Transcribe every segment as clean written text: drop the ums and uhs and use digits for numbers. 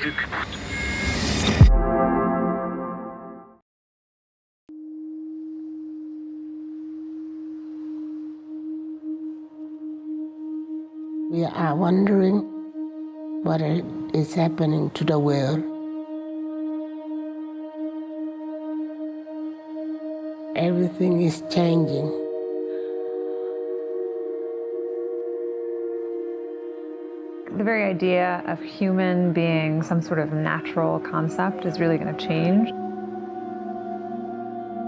We are wondering what is happening to the world. Everything is changing. The very idea of human being some sort of natural concept is really going to change.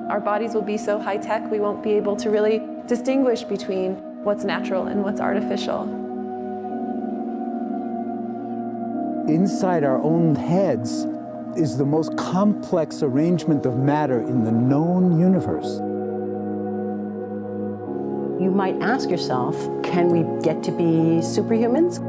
Our bodies will be so high-tech, we won't be able to really distinguish between what's natural and what's artificial. Inside our own heads is the most complex arrangement of matter in the known universe. You might ask yourself, can we get to be superhumans?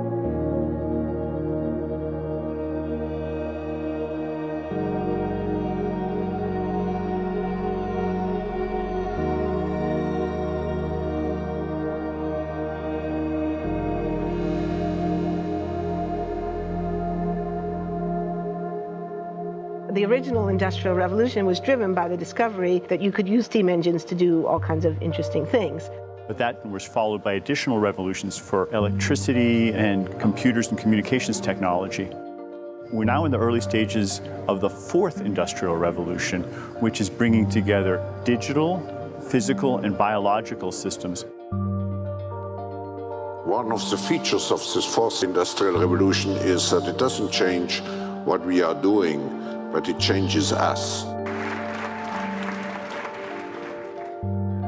The original Industrial Revolution was driven by the discovery that you could use steam engines to do all kinds of interesting things. But that was followed by additional revolutions for electricity and computers and communications technology. We're now in the early stages of the fourth industrial revolution, which is bringing together digital, physical, and biological systems. One of the features of this fourth industrial revolution is that it doesn't change what we are doing, but it changes us.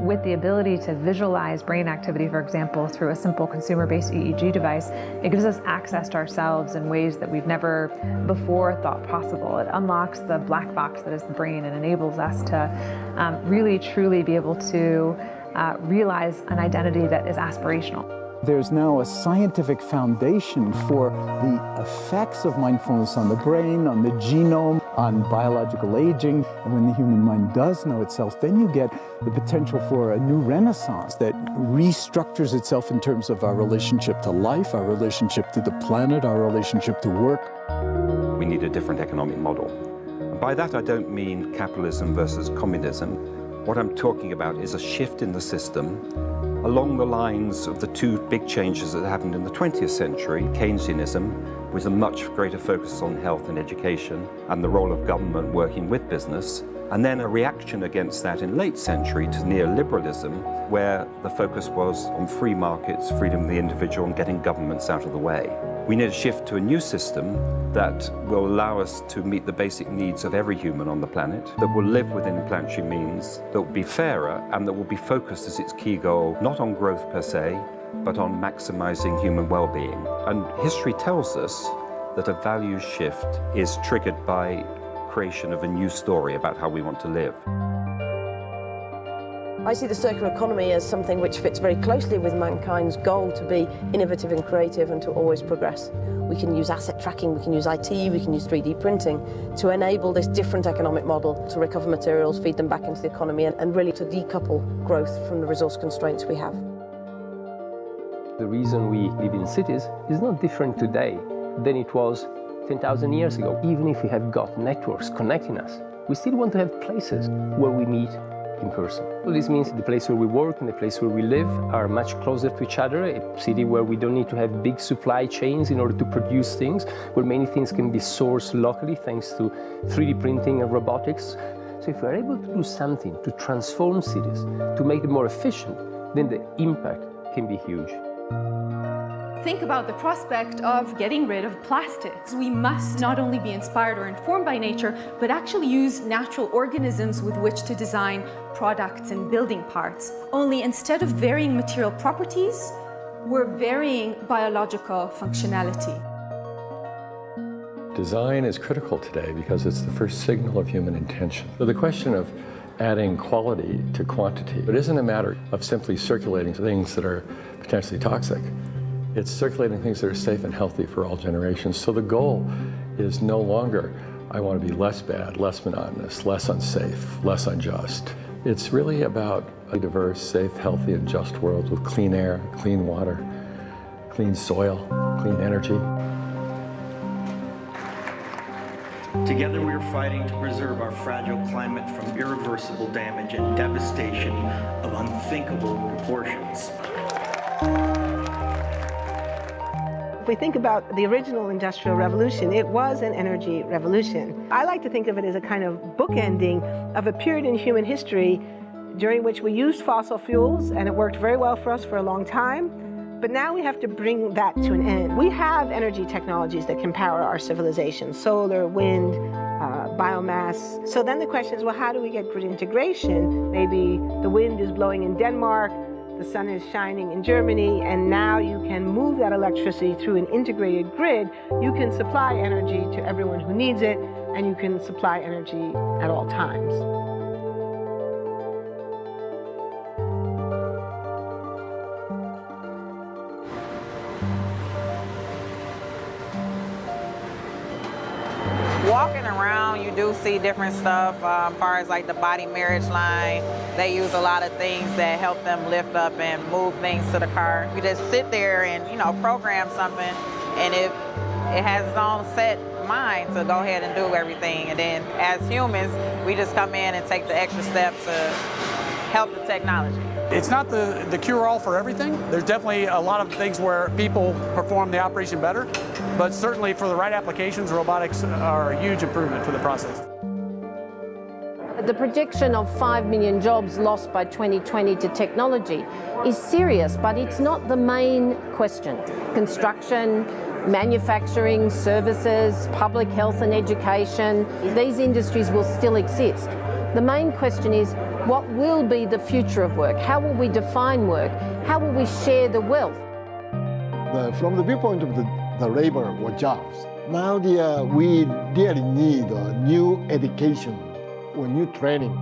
With the ability to visualize brain activity, for example, through a simple consumer-based EEG device, it gives us access to ourselves in ways that we've never before thought possible. It unlocks the black box that is the brain and enables us to really, truly be able to realize an identity that is aspirational. There's now a scientific foundation for the effects of mindfulness on the brain, on the genome, on biological aging. And when the human mind does know itself, then you get the potential for a new renaissance that restructures itself in terms of our relationship to life, our relationship to the planet, our relationship to work. We need a different economic model. And by that, I don't mean capitalism versus communism. What I'm talking about is a shift in the system along the lines of the two big changes that happened in the 20th century, Keynesianism, with a much greater focus on health and education and the role of government working with business, and then a reaction against that in late century to neoliberalism, where the focus was on free markets, freedom of the individual, and getting governments out of the way. We need a shift to a new system that will allow us to meet the basic needs of every human on the planet, that will live within planetary means, that will be fairer, and that will be focused as its key goal, not on growth per se, but on maximizing human well-being. And history tells us that a values shift is triggered by creation of a new story about how we want to live. I see the circular economy as something which fits very closely with mankind's goal to be innovative and creative and to always progress. We can use asset tracking, we can use IT, we can use 3D printing to enable this different economic model to recover materials, feed them back into the economy, and really to decouple growth from the resource constraints we have. The reason we live in cities is not different today than it was 10,000 years ago. Even if we have got networks connecting us, we still want to have places where we meet in person. So this means the place where we work and the place where we live are much closer to each other, a city where we don't need to have big supply chains in order to produce things, where many things can be sourced locally thanks to 3D printing and robotics. So if we're able to do something to transform cities, to make them more efficient, then the impact can be huge. Think about the prospect of getting rid of plastics. We must not only be inspired or informed by nature, but actually use natural organisms with which to design products and building parts. Only instead of varying material properties, we're varying biological functionality. Design is critical today because it's the first signal of human intention. So the question of adding quality to quantity, it isn't a matter of simply circulating things that are potentially toxic. It's circulating things that are safe and healthy for all generations. So the goal is no longer, I want to be less bad, less monotonous, less unsafe, less unjust. It's really about a diverse, safe, healthy, and just world with clean air, clean water, clean soil, clean energy. Together we are fighting to preserve our fragile climate from irreversible damage and devastation of unthinkable proportions. If we think about the original Industrial Revolution, it was an energy revolution. I like to think of it as a kind of bookending of a period in human history during which we used fossil fuels, and it worked very well for us for a long time. But now we have to bring that to an end. We have energy technologies that can power our civilization: solar, wind, biomass. So then the question is, well, how do we get grid integration? Maybe the wind is blowing in Denmark, the sun is shining in Germany, and now you can move that electricity through an integrated grid. You can supply energy to everyone who needs it, and you can supply energy at all times. Walking around, you do see different stuff as far as like the body marriage line. They use a lot of things that help them lift up and move things to the car. You just sit there and, program something, and it has its own set mind to go ahead and do everything. And then as humans, we just come in and take the extra step to help the technology. It's not the cure-all for everything. There's definitely a lot of things where people perform the operation better, but certainly for the right applications, robotics are a huge improvement to the process. The prediction of 5 million jobs lost by 2020 to technology is serious, but it's not the main question. Construction, manufacturing, services, public health and education, these industries will still exist. The main question is, what will be the future of work? How will we define work? How will we share the wealth? From the viewpoint of the labor or jobs, now we really need new education or new training.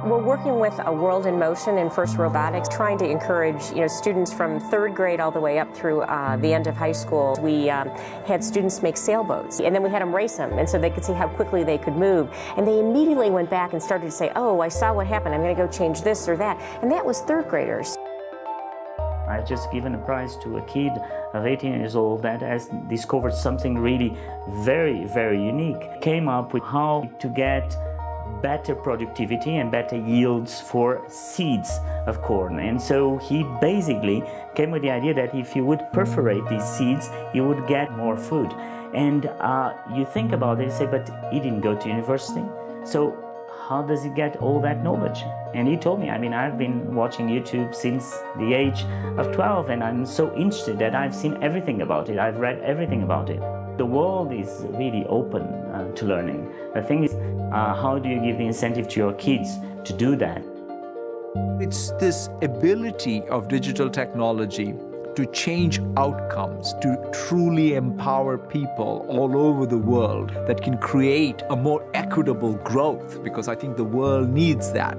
We're working with a World in Motion in FIRST Robotics, trying to encourage students from 3rd grade all the way up through the end of high school. We had students make sailboats, and then we had them race them, and so they could see how quickly they could move. And they immediately went back and started to say, oh, I saw what happened, I'm going to go change this or that. And that was 3rd graders. I just given a prize to a kid of 18 years old that has discovered something really very, very unique. Came up with how to get better productivity and better yields for seeds of corn. And so he basically came with the idea that if you would perforate these seeds, you would get more food. And you think about it and say, but he didn't go to university. So how does he get all that knowledge? And he told me, I've been watching YouTube since the age of 12, and I'm so interested that I've seen everything about it. I've read everything about it. The world is really open to learning. The thing is, how do you give the incentive to your kids to do that? It's this ability of digital technology to change outcomes, to truly empower people all over the world that can create a more equitable growth, because I think the world needs that.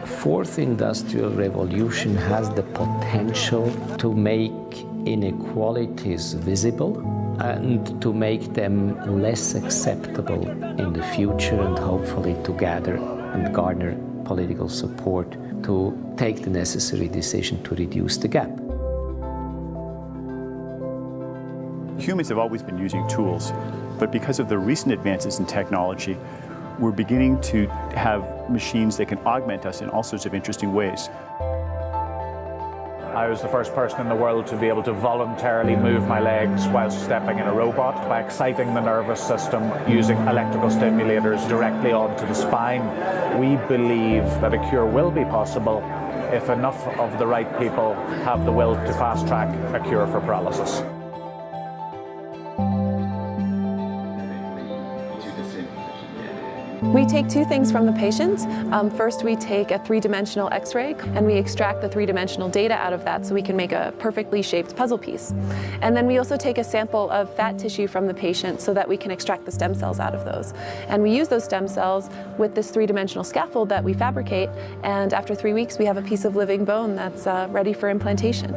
Fourth Industrial Revolution has the potential to make inequalities visible and to make them less acceptable in the future, and hopefully to gather and garner political support to take the necessary decision to reduce the gap. Humans have always been using tools, but because of the recent advances in technology, we're beginning to have machines that can augment us in all sorts of interesting ways. I was the first person in the world to be able to voluntarily move my legs while stepping in a robot by exciting the nervous system using electrical stimulators directly onto the spine. We believe that a cure will be possible if enough of the right people have the will to fast-track a cure for paralysis. We take two things from the patient. First, we take a three-dimensional X-ray, and we extract the three-dimensional data out of that so we can make a perfectly shaped puzzle piece. And then we also take a sample of fat tissue from the patient so that we can extract the stem cells out of those. And we use those stem cells with this three-dimensional scaffold that we fabricate, and after 3 weeks, we have a piece of living bone that's ready for implantation.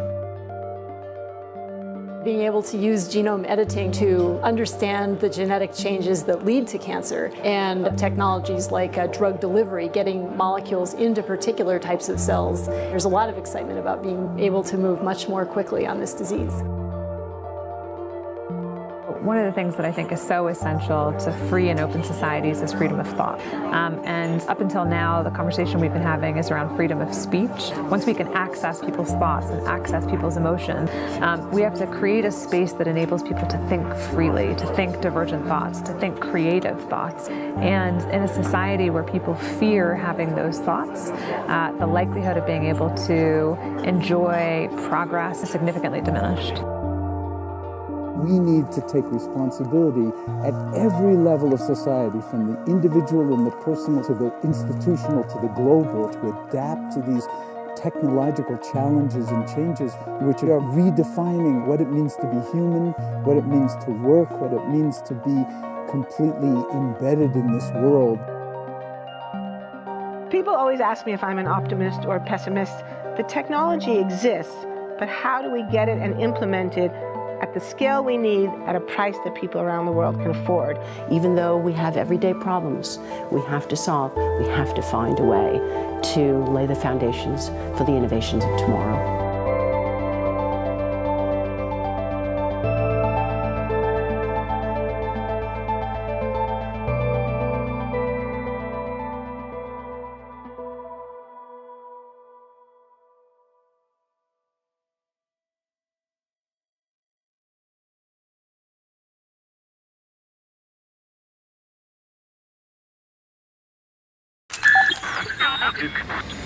Being able to use genome editing to understand the genetic changes that lead to cancer, and technologies like drug delivery, getting molecules into particular types of cells. There's a lot of excitement about being able to move much more quickly on this disease. One of the things that I think is so essential to free and open societies is freedom of thought. And up until now, the conversation we've been having is around freedom of speech. Once we can access people's thoughts and access people's emotions, we have to create a space that enables people to think freely, to think divergent thoughts, to think creative thoughts. And in a society where people fear having those thoughts, the likelihood of being able to enjoy progress is significantly diminished. We need to take responsibility at every level of society, from the individual and the personal to the institutional to the global, to adapt to these technological challenges and changes which are redefining what it means to be human, what it means to work, what it means to be completely embedded in this world. People always ask me if I'm an optimist or a pessimist. The technology exists, but how do we get it and implement it at the scale we need at a price that people around the world can afford? Even though we have everyday problems we have to solve, we have to find a way to lay the foundations for the innovations of tomorrow. Ubiquitous.